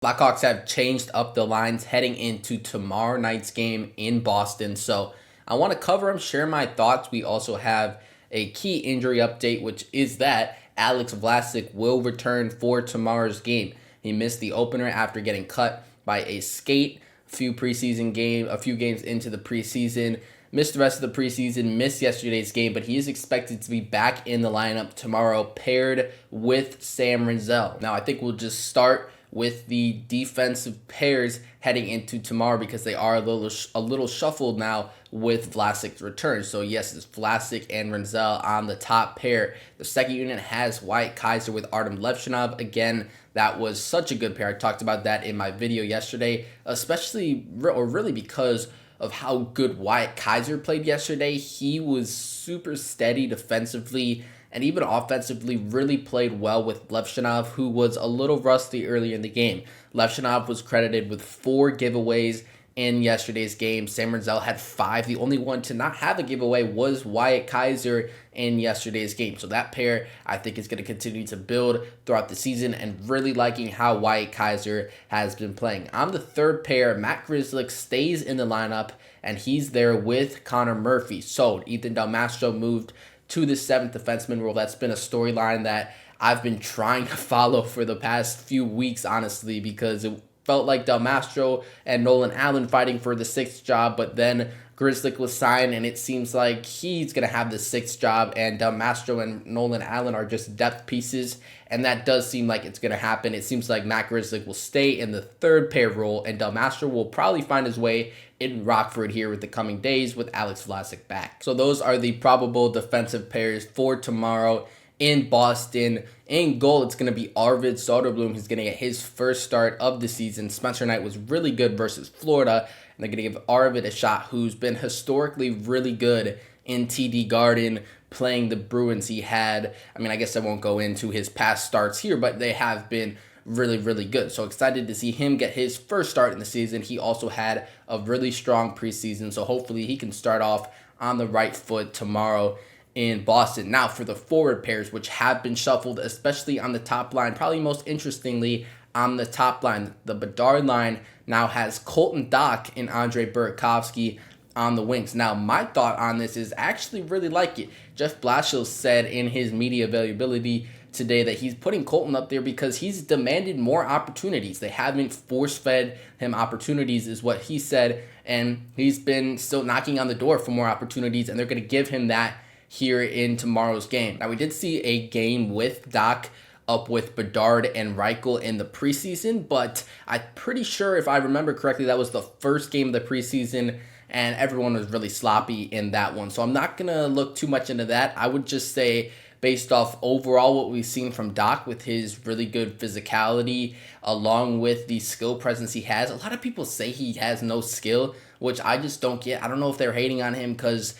Blackhawks have changed up the lines heading into tomorrow night's game in Boston. So I want to cover them, share my thoughts. We also have a key injury update, which is that Alex Vlasic will return for tomorrow's game. He missed the opener after getting cut by a skate a few games into the preseason. Missed the rest of the preseason, missed yesterday's game, but he is expected to be back in the lineup tomorrow paired with Sam Rinzel. Now, I think we'll just start with the defensive pairs heading into tomorrow because they are a little shuffled now with Vlasic's return. So yes, it's Vlasic and Rinzel on the top pair. The second unit has Wyatt Kaiser with Artem Levchinov. Again, that was such a good pair. I talked about that in my video yesterday, especially or really because of how good Wyatt Kaiser played yesterday. He was super steady defensively and even offensively really played well with Levchinov, who was a little rusty earlier in the game. Levchinov was credited with 4 giveaways in yesterday's game. Sam Rinzel had 5. The only one to not have a giveaway was Wyatt Kaiser in yesterday's game. So that pair, I think, is going to continue to build throughout the season, and really liking how Wyatt Kaiser has been playing. On the third pair, Matt Grzelcyk stays in the lineup, and he's there with Connor Murphy. So Ethan Del Mastro moved to the 7th defenseman role. That's been a storyline that I've been trying to follow for the past few weeks, honestly, because it felt like Del Mastro and Nolan Allen fighting for the 6th job, but then Grzelcyk was signed, and it seems like he's going to have the 6th job, and Del Mastro and Nolan Allen are just depth pieces, and that does seem like it's going to happen. It seems like Matt Grzelcyk will stay in the 3rd pair role, and Del Mastro will probably find his way in Rockford here with the coming days with Alex Vlasic back. So those are the probable defensive pairs for tomorrow in Boston. In goal, it's going to be Arvid Soderblom. He's going to get his first start of the season. Spencer Knight was really good versus Florida, and they're going to give Arvid a shot, who's been historically really good in TD Garden playing the Bruins. He had, I guess I won't go into his past starts here, but they have been really, really good. So excited to see him get his first start in the season. He also had a really strong preseason, so hopefully he can start off on the right foot tomorrow in Boston. Now for the forward pairs, which have been shuffled, especially on the top line, probably most interestingly on the top line, the Bedard line now has Colton Dach and Andrei Burakovsky on the wings. Now, my thought on this is actually really like it. Jeff Blashill said in his media availability today that he's putting Colton up there because he's demanded more opportunities. They haven't force-fed him opportunities, is what he said, and he's been still knocking on the door for more opportunities, and they're going to give him that here in tomorrow's game. Now, we did see a game with Dach up with Bedard and Reichel in the preseason, but I'm pretty sure, if I remember correctly, that was the first game of the preseason, and everyone was really sloppy in that one. So I'm not going to look too much into that. I would just say, based off overall what we've seen from Dach with his really good physicality, along with the skill presence he has. A lot of people say he has no skill, which I just don't get. I don't know if they're hating on him because,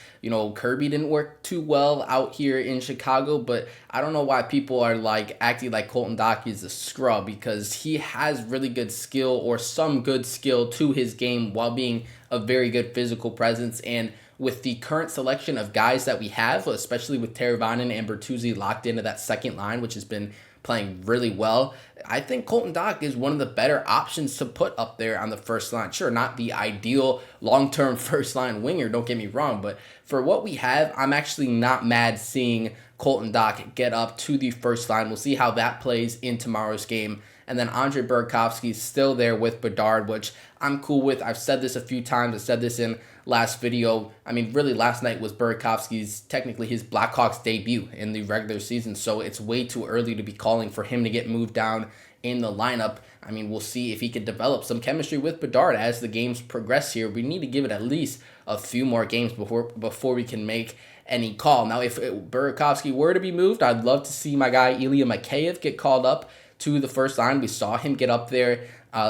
Kirby didn't work too well out here in Chicago, but I don't know why people are acting like Colton Dach is a scrub, because he has really good skill, or some good skill to his game, while being a very good physical presence. And with the current selection of guys that we have, especially with Teravainen and Bertuzzi locked into that second line, which has been playing really well, I think Colton Dach is one of the better options to put up there on the first line. Sure, not the ideal long-term first line winger, don't get me wrong, but for what we have, I'm actually not mad seeing Colton Dach get up to the first line. We'll see how that plays in tomorrow's game. And then Andrei Burakovsky is still there with Bedard, which I'm cool with. I've said this a few times. I said this in last video. Really, last night was Burakovsky's, technically his Blackhawks debut in the regular season, so it's way too early to be calling for him to get moved down in the lineup. We'll see if he can develop some chemistry with Bedard as the games progress here. We need to give it at least a few more games before we can make any call. Now, if Burakovsky were to be moved, I'd love to see my guy Ilya Mikheyev get called up to the first line. We saw him get up there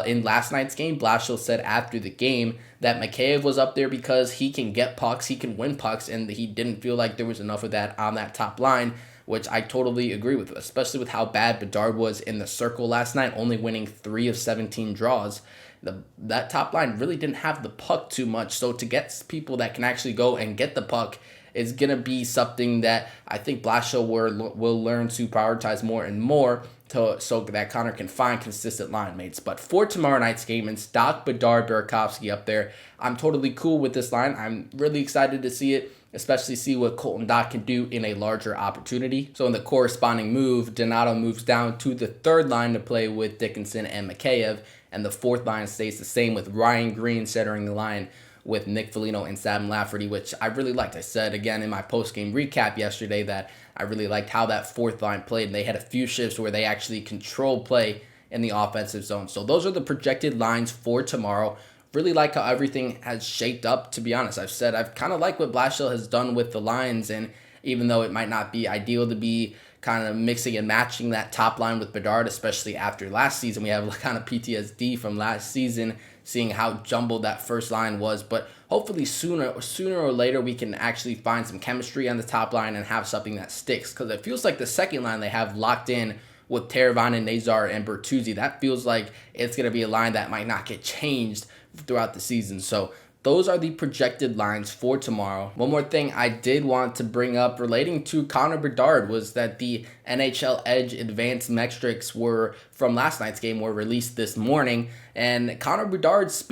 in last night's game. Blashill said after the game that Mikheyev was up there because he can get pucks, he can win pucks, and he didn't feel like there was enough of that on that top line, which I totally agree with, especially with how bad Bedard was in the circle last night, only winning 3 of 17 draws. That top line really didn't have the puck too much, so to get people that can actually go and get the puck is going to be something that I think Blashill will learn to prioritize more and more so that Connor can find consistent line mates. But for tomorrow night's game, in Stock, Bedard, Burakovsky up there, I'm totally cool with this line. I'm really excited to see it, especially see what Colton Dach can do in a larger opportunity. So in the corresponding move, Donato moves down to the third line to play with Dickinson and Mikheyev, and the fourth line stays the same with Ryan Green centering the line with Nick Foligno and Sam Lafferty, which I really liked. I said again in my post-game recap yesterday that I really liked how that fourth line played, and they had a few shifts where they actually controlled play in the offensive zone. So those are the projected lines for tomorrow. Really like how everything has shaped up, to be honest. I've kind of liked what Blashill has done with the lines, and even though it might not be ideal to be kind of mixing and matching that top line with Bedard, especially after last season, we have kind of PTSD from last season, seeing how jumbled that first line was. But hopefully sooner or later we can actually find some chemistry on the top line and have something that sticks, because it feels like the second line they have locked in with Teravainen, Nazar, and Bertuzzi, that feels like it's going to be a line that might not get changed throughout the season. So those are the projected lines for tomorrow. One more thing I did want to bring up relating to Connor Bedard was that the NHL Edge advanced metrics from last night's game were released this morning, and Connor Bedard's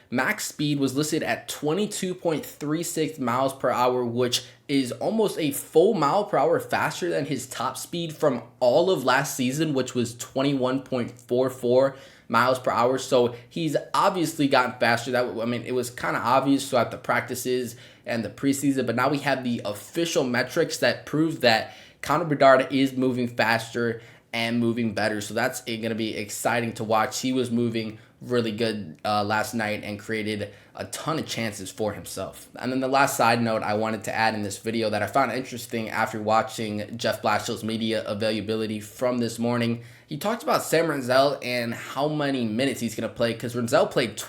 max speed was listed at 22.36 miles per hour, which is almost a full mile per hour faster than his top speed from all of last season, which was 21.44 miles per hour. So he's obviously gotten faster. It was kind of obvious throughout the practices and the preseason, but now we have the official metrics that prove that Connor Bedard is moving faster and moving better. So that's going to be exciting to watch. He was moving really good last night and created a ton of chances for himself. And then the last side note I wanted to add in this video that I found interesting after watching Jeff Blashill's media availability from this morning, he talked about Sam Renzel and how many minutes he's going to play, because Renzel played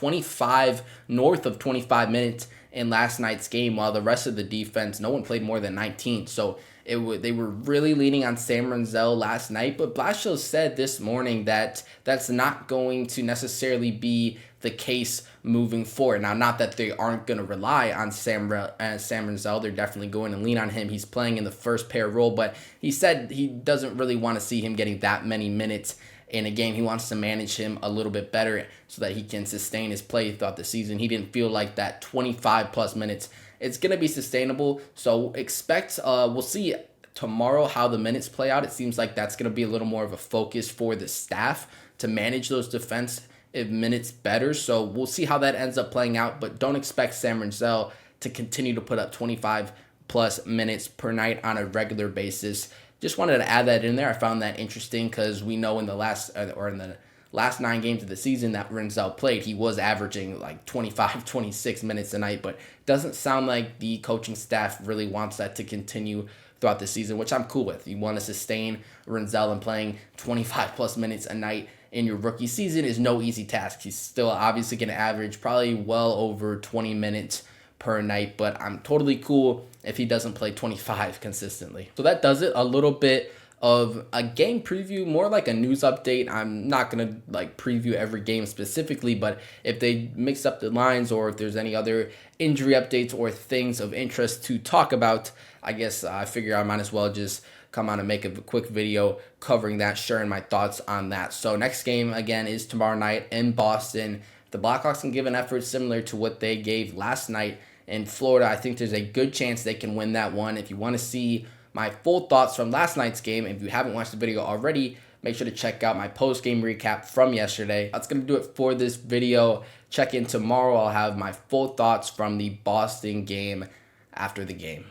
north of 25 minutes in last night's game, while the rest of the defense, no one played more than 19. So they were really leaning on Sam Renzel last night, but Blashill said this morning that that's not going to necessarily be the case moving forward. Now, not that they aren't going to rely on Sam Renzel. They're definitely going to lean on him. He's playing in the first pair role, but he said he doesn't really want to see him getting that many minutes in a game. He wants to manage him a little bit better so that he can sustain his play throughout the season. He didn't feel like that 25 plus minutes it's going to be sustainable. So expect, we'll see tomorrow how the minutes play out. It seems like that's going to be a little more of a focus for the staff to manage those defensive minutes better. So we'll see how that ends up playing out, but don't expect Sam Renzel to continue to put up 25 plus minutes per night on a regular basis. Just wanted to add that in there. I found that interesting because we know in the last 9 games of the season that Renzel played, he was averaging like 25, 26 minutes a night, but doesn't sound like the coaching staff really wants that to continue throughout the season, which I'm cool with. You want to sustain Renzel and playing 25 plus minutes a night in your rookie season is no easy task. He's still obviously going to average probably well over 20 minutes per night, but I'm totally cool if he doesn't play 25 consistently. So that does it. A little bit of a game preview, more like a news update. I'm not going to like preview every game specifically, but if they mix up the lines or if there's any other injury updates or things of interest to talk about, I guess I figure I might as well just come on and make a quick video covering that, sharing my thoughts on that. So next game again is tomorrow night in Boston. The Blackhawks can give an effort similar to what they gave last night in Florida. I think there's a good chance they can win that one. If you want to see my full thoughts from last night's game, if you haven't watched the video already, make sure to check out my post-game recap from yesterday. That's going to do it for this video. Check in tomorrow. I'll have my full thoughts from the Boston game after the game.